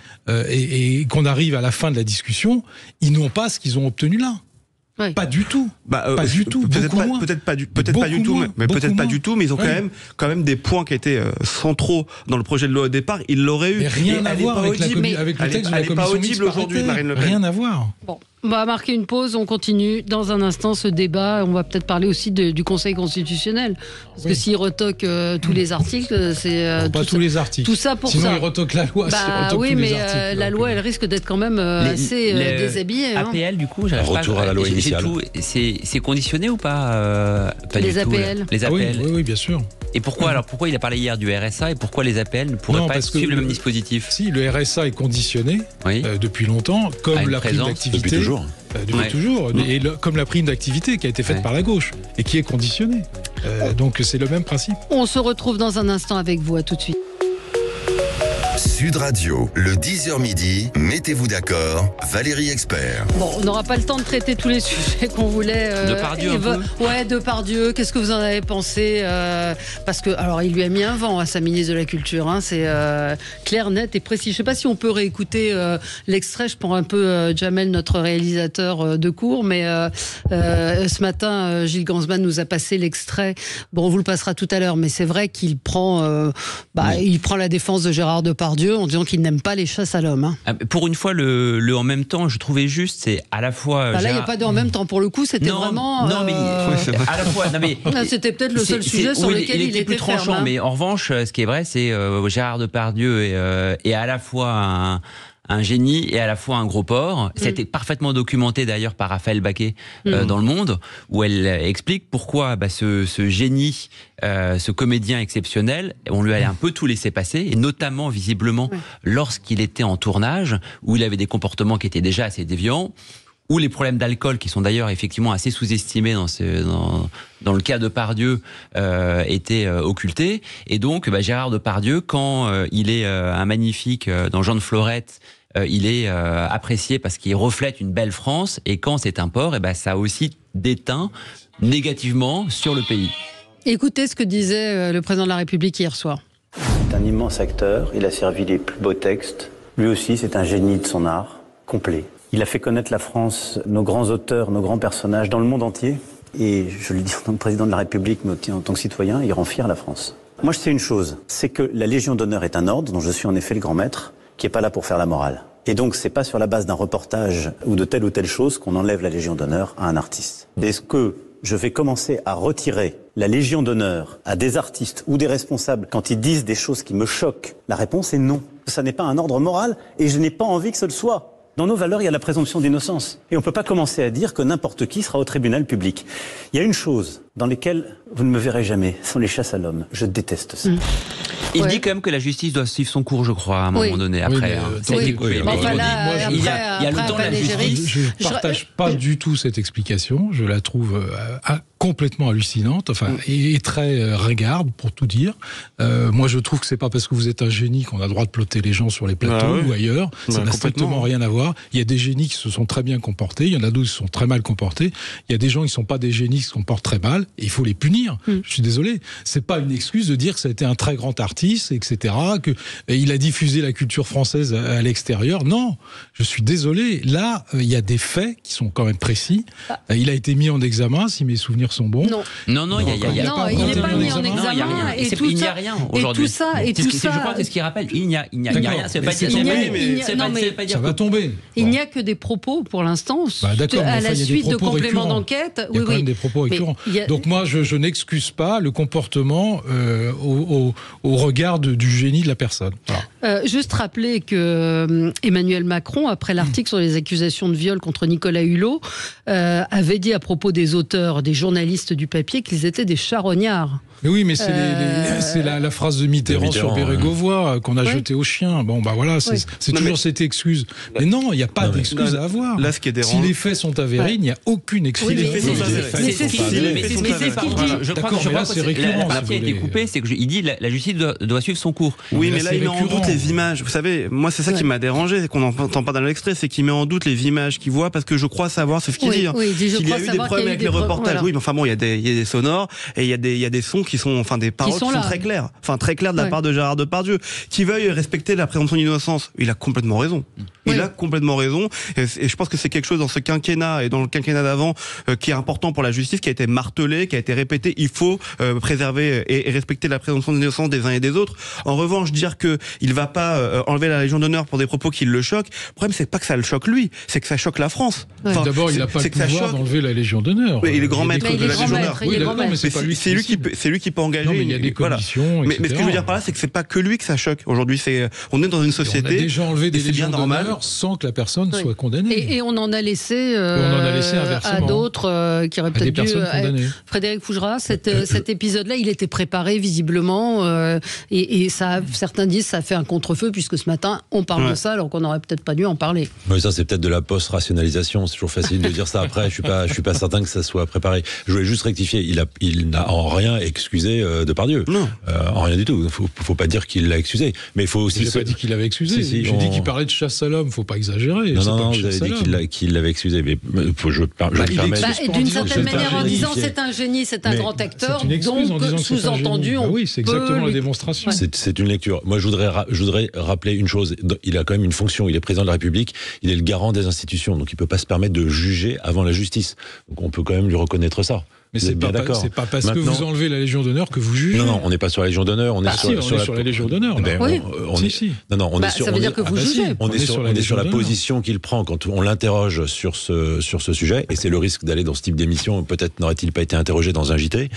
et qu'on arrive à la fin de la discussion, ils n'ont pas ce qu'ils ont obtenu là. Oui. Pas du tout. Pas du tout. Peut-être pas du tout, mais ils ont quand même des points qui étaient centraux dans le projet de loi au départ. Ils l'auraient eu. Mais rien à voir avec le texte de la commission mixte paritaire. Marine Le Pen. Rien à voir. Bon. On va marquer une pause, on continue dans un instant ce débat. On va peut-être parler aussi du Conseil constitutionnel. Parce que s'il retoque tous les articles, c'est... pas tous les articles. Tout ça pour Sinon, ça. Sinon, il retoque la loi. Oui, mais la loi, elle risque d'être quand même assez déshabillée. APL, du coup, j'arrive retour à la loi initiale. C'est conditionné ou pas, les APL. Les APL. Oui, bien sûr. Et pourquoi il a parlé hier du RSA et pourquoi les APL ne pourraient pas suivre le même dispositif? Si, le RSA est conditionné depuis longtemps, comme la prime d'activité. Depuis toujours. Depuis toujours. Et comme la prime d'activité qui a été faite par la gauche et qui est conditionnée. Donc c'est le même principe. On se retrouve dans un instant avec vous. À tout de suite. Sud Radio, le 10h midi, mettez-vous d'accord, Valérie Expert. Bon, on n'aura pas le temps de traiter tous les sujets qu'on voulait. Depardieu un peu. Ouais, Depardieu. Qu'est-ce que vous en avez pensé parce que, alors, il lui a mis un vent à sa ministre de la Culture. Hein, c'est clair, net et précis. Je ne sais pas si on peut réécouter l'extrait. Je prends un peu Jamel, notre réalisateur de cours, mais ce matin, Gilles Gansman nous a passé l'extrait. Bon, on vous le passera tout à l'heure, mais c'est vrai qu'il prend, il prend la défense de Gérard Depardieu en disant qu'il n'aime pas les chasses à l'homme. Hein. Pour une fois, le en même temps, je trouvais juste, c'est à la fois... là, il n'y a pas de en même temps. Pour le coup, c'était vraiment... Non, mais à la fois... c'était peut-être le seul sujet sur lequel il était plus tranchant. Ferme, hein. Mais en revanche, ce qui est vrai, c'est Gérard Depardieu est à la fois un génie et à la fois un gros porc. C'était parfaitement documenté d'ailleurs par Raphaël Baquet dans Le Monde, où elle explique pourquoi ce génie, ce comédien exceptionnel, on lui allait un peu tout laisser passer, et notamment visiblement lorsqu'il était en tournage, où il avait des comportements qui étaient déjà assez déviants, ou les problèmes d'alcool, qui sont d'ailleurs effectivement assez sous-estimés dans le cas de Depardieu, étaient occultés. Et donc, Gérard Depardieu, quand il est un magnifique dans Jean de Florette, il est apprécié parce qu'il reflète une belle France. Et quand c'est un porc, ça a aussi déteint négativement sur le pays. Écoutez ce que disait le président de la République hier soir. C'est un immense acteur. Il a servi les plus beaux textes. Lui aussi, c'est un génie de son art complet. Il a fait connaître la France, nos grands auteurs, nos grands personnages dans le monde entier. Et je le dis en tant que président de la République, mais en tant que citoyen, il rend fier la France. Moi, je sais une chose, c'est que la Légion d'honneur est un ordre dont je suis en effet le grand maître. qui est pas là pour faire la morale. Et donc, c'est pas sur la base d'un reportage ou de telle ou telle chose qu'on enlève la Légion d'honneur à un artiste. Est-ce que je vais commencer à retirer la Légion d'honneur à des artistes ou des responsables quand ils disent des choses qui me choquent? La réponse est non. Ça n'est pas un ordre moral et je n'ai pas envie que ce le soit. Dans nos valeurs, il y a la présomption d'innocence. Et on ne peut pas commencer à dire que n'importe qui sera au tribunal public. Il y a une chose dans laquelle vous ne me verrez jamais, ce sont les chasses à l'homme. Je déteste ça. Il dit quand même que la justice doit suivre son cours, je crois, à un moment donné. Après, il y a le temps de la justice. Je ne partage pas du tout cette explication. Je la trouve complètement hallucinante, et très ringarde, pour tout dire. Moi, je trouve que c'est pas parce que vous êtes un génie qu'on a le droit de plotter les gens sur les plateaux ou ailleurs. Ça n'a strictement rien à voir. Il y a des génies qui se sont très bien comportés, il y en a d'autres qui se sont très mal comportés. Il y a des gens qui ne sont pas des génies, qui se comportent très mal, et il faut les punir. Je suis désolé. C'est pas une excuse de dire que ça a été un très grand artiste, etc., qu'il a diffusé la culture française à l'extérieur. Non, je suis désolé. Là, il y a des faits qui sont quand même précis. Il a été mis en examen, si mes souvenirs sont bons. Non, il n'est pas mis en examen. Il n'y a rien aujourd'hui. Je crois que c'est ce qu'il rappelle. Il n'y a rien. Ça va tomber. Il n'y a que des propos pour l'instant à la suite de compléments d'enquête. Il y a quand même des propos récurrents. Donc moi, je n'excuse pas le comportement au regard du génie de la personne. Juste rappeler que Emmanuel Macron, après l'article sur les accusations de viol contre Nicolas Hulot, avait dit à propos des auteurs, des journalistes du papier, qu'ils étaient des charognards. Mais oui, mais c'est la phrase de Mitterrand sur Bérégovoy qu'on a jeté au chien. Bon, voilà, c'est toujours cette excuse. Mais non, il n'y a pas d'excuse à avoir. Là, ce qui est dérangeant. Si les faits sont avérés, il n'y a aucune excuse. Oui, mais c'est ce qu'il dit. Je crois que la partie a été coupée, c'est qu'il dit la justice doit suivre son cours. Oui, mais là, il met en doute les images. Vous savez, moi, c'est ça qui m'a dérangé, c'est qu'on n'entend pas dans l'extrait, c'est qu'il met en doute les images qu'il voit, parce que je crois savoir, c'est ce qu'il dit. Qu'il y a eu des problèmes avec les reportages. Oui, mais enfin bon, il y a des sonores et il y a des sons qui sont, des paroles qui sont très claires. Très claires de la part de Gérard Depardieu, qui veuille respecter la présomption d'innocence. Il a complètement raison. Il a complètement raison. Et je pense que c'est quelque chose dans ce quinquennat et dans le quinquennat d'avant qui est important pour la justice, qui a été martelé, qui a été répété. Il faut préserver et respecter la présomption d'innocence des uns et des autres. En revanche, dire que il va pas enlever la Légion d'honneur pour des propos qui le choquent. Le problème, c'est pas que ça le choque lui, c'est que ça choque la France. D'abord, il n'a pas le pouvoir d'enlever la Légion d'honneur. Il est grand maître de la Légion d'honneur. C'est lui qui peut engager. Non, mais il y a des commissions, mais ce que je veux dire par là, c'est que c'est pas que lui que ça choque. Aujourd'hui, on est dans une société. On a déjà enlevé des Légions d'honneur sans que la personne soit condamnée. Et on en a laissé à d'autres qui auraient peut-être dû. Frédéric Fougera, cet épisode-là, il était préparé visiblement, et ça, certains disent, ça fait un contre-feu puisque ce matin on parle de ça alors qu'on n'aurait peut-être pas dû en parler. Mais ça, c'est peut-être de la post-rationalisation. C'est toujours facile de dire ça après. Je suis pas certain que ça soit préparé. Je voulais juste rectifier. Il n'a en rien excusé Depardieu. Non. En rien du tout. Faut pas dire qu'il l'a excusé. Mais il faut aussi. J'ai pas dit qu'il l'avait excusé. J'ai dit qu'il parlait de chasse à l'homme. Faut pas exagérer. Non, vous avez dit qu'il l'avait excusé. Mais je me permets. D'une certaine manière, en disant c'est un génie, c'est un grand acteur. Donc sous-entendu, oui, c'est exactement la démonstration. C'est une lecture. Moi, je voudrais rappeler une chose. Il a quand même une fonction. Il est président de la République. Il est le garant des institutions. Donc, il peut pas se permettre de juger avant la justice. Donc, on peut quand même lui reconnaître ça. Mais c'est pas parce que vous enlevez la Légion d'honneur que vous jugez. Non, on n'est pas sur la Légion d'honneur. On est sur la Légion d'honneur. Ça veut dire que vous jugez. On est sur la position qu'il prend quand on l'interroge sur ce sujet. Et c'est le risque d'aller dans ce type d'émission. Peut-être n'aurait-il pas été interrogé dans un JT.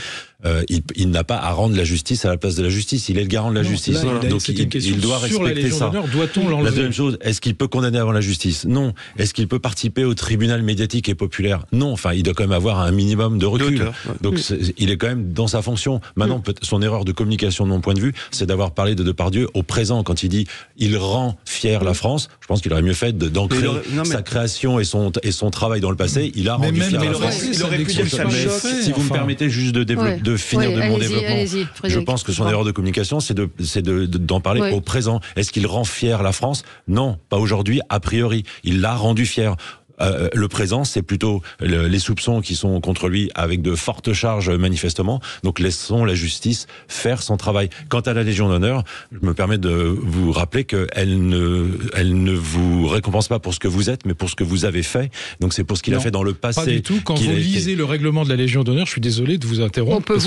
Il n'a pas à rendre la justice à la place de la justice. Il est le garant de la justice. Donc il doit respecter ça. Doit-on l'enlever ? La deuxième chose, est-ce qu'il peut condamner avant la justice ? Non. Est-ce qu'il peut participer au tribunal médiatique et populaire ? Non. Enfin, il doit quand même avoir un minimum de recul. Donc il est quand même dans sa fonction. Maintenant, son erreur de communication de mon point de vue, c'est d'avoir parlé de Depardieu au présent quand il dit il rend fier la France. Je pense qu'il aurait mieux fait d'ancrer sa création et son travail dans le passé. Il a rendu fier la France. Il aurait pu dire ça. Si vous me permettez juste de finir de mon développement, je pense que son erreur de communication, c'est d'en parler au présent. Est-ce qu'il rend fier la France ? Non, pas aujourd'hui. A priori, il l'a rendu fier. Le présent, c'est plutôt les soupçons qui sont contre lui avec de fortes charges manifestement. Donc laissons la justice faire son travail. Quant à la Légion d'honneur, je me permets de vous rappeler qu'elle ne vous récompense pas pour ce que vous êtes, mais pour ce que vous avez fait. Donc c'est pour ce qu'il a fait dans le passé. Pas du tout. Quand vous lisez le règlement de la Légion d'honneur, je suis désolé de vous interrompre. On peut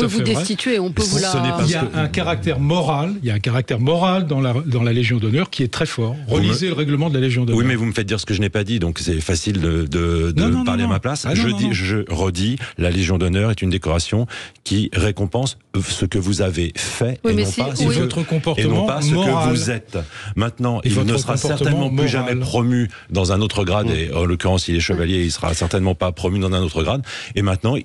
vous destituer, on peut vous la... Il y a un caractère moral. Il y a un caractère moral dans la Légion d'honneur qui est très fort. Relisez le règlement de la Légion d'honneur. Oui, mais vous me faites dire ce que je n'ai pas dit, donc c'est facile de parler à ma place. Je redis, la Légion d'honneur est une décoration qui récompense ce que vous avez fait et non pas ce que vous êtes. Maintenant, il ne sera certainement plus jamais promu dans un autre grade, et en l'occurrence, il est chevalier, il sera certainement pas promu dans un autre grade. Et maintenant,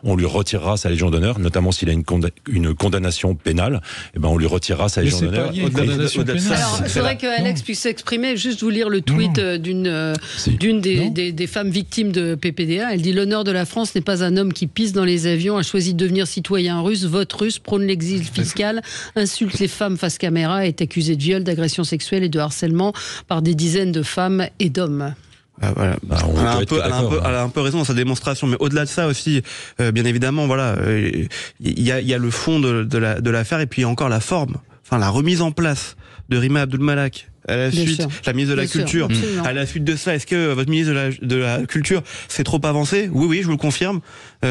on lui retirera sa Légion d'honneur, notamment s'il a une condamnation pénale. Et ben, on lui retirera sa Légion d'honneur. Alors, je voudrais que Alex puisse s'exprimer. Juste vous lire le tweet d'une des femmes victimes de PPDA. Elle dit: l'honneur de la France n'est pas un homme qui pisse dans les avions, a choisi de devenir citoyen russe, vote russe, prône l'exil fiscal, insulte les femmes face caméra, est accusé de viol, d'agression sexuelle et de harcèlement par des dizaines de femmes et d'hommes. Voilà. Elle a un peu raison dans sa démonstration, mais au-delà de ça aussi, bien évidemment, voilà, il y a le fond de l'affaire et puis encore la forme, enfin la remise en place de Rima Abdul-Malak. À la suite, la ministre de la Culture. À la suite de ça, est-ce que votre ministre de la Culture s'est trop avancé ? Oui, je vous le confirme,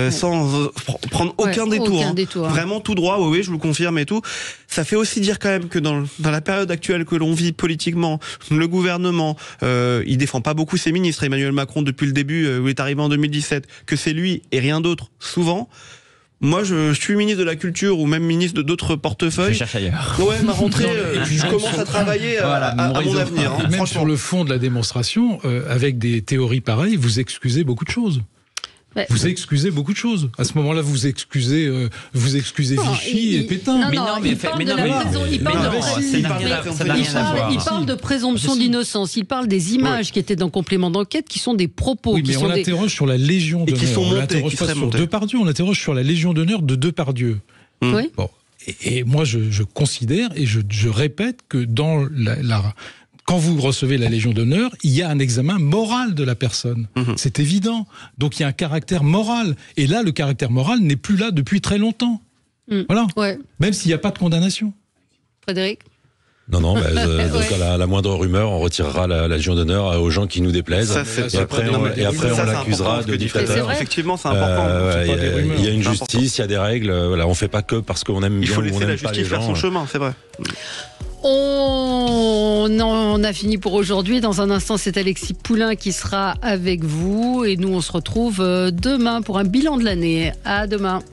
sans prendre aucun détour. Vraiment tout droit, oui, je vous le confirme et tout. Ça fait aussi dire quand même que dans la période actuelle que l'on vit politiquement, le gouvernement, il défend pas beaucoup ses ministres. Emmanuel Macron, depuis le début, où il est arrivé en 2017, que c'est lui et rien d'autre, souvent. Moi, je suis ministre de la Culture ou même ministre d'autres portefeuilles. Je cherche ailleurs. Ouais, ma rentrée, je commence à travailler à mon avenir. Hein. Même sur le fond de la démonstration, avec des théories pareilles, vous excusez beaucoup de choses. Ouais. Vous excusez beaucoup de choses. À ce moment-là, vous excusez Vichy et Pétain. Il parle de présomption d'innocence. Il parle des images qui étaient dans complément d'enquête, qui sont des propos. Oui, mais on l'interroge sur la Légion d'honneur. On l'interroge pas sur Depardieu, on l'interroge sur la Légion d'honneur de Depardieu. Oui. Bon. Et moi, je considère et je répète que dans quand vous recevez la Légion d'honneur, il y a un examen moral de la personne. C'est évident. Donc il y a un caractère moral. Et là, le caractère moral n'est plus là depuis très longtemps. Voilà. Ouais. Même s'il n'y a pas de condamnation. Frédéric ? Non, donc à la moindre rumeur, on retirera la Légion d'honneur aux gens qui nous déplaisent. Et après, on l'accusera de dictateur. Effectivement, c'est important. Il y a une justice, il y a des règles. Voilà, on ne fait pas que parce qu'on aime bien ou on n'aime pas les gens. Il faut laisser la justice faire son chemin, c'est vrai. On en a fini pour aujourd'hui. Dans un instant, c'est Alexis Poulain qui sera avec vous. Et nous, on se retrouve demain pour un bilan de l'année. À demain.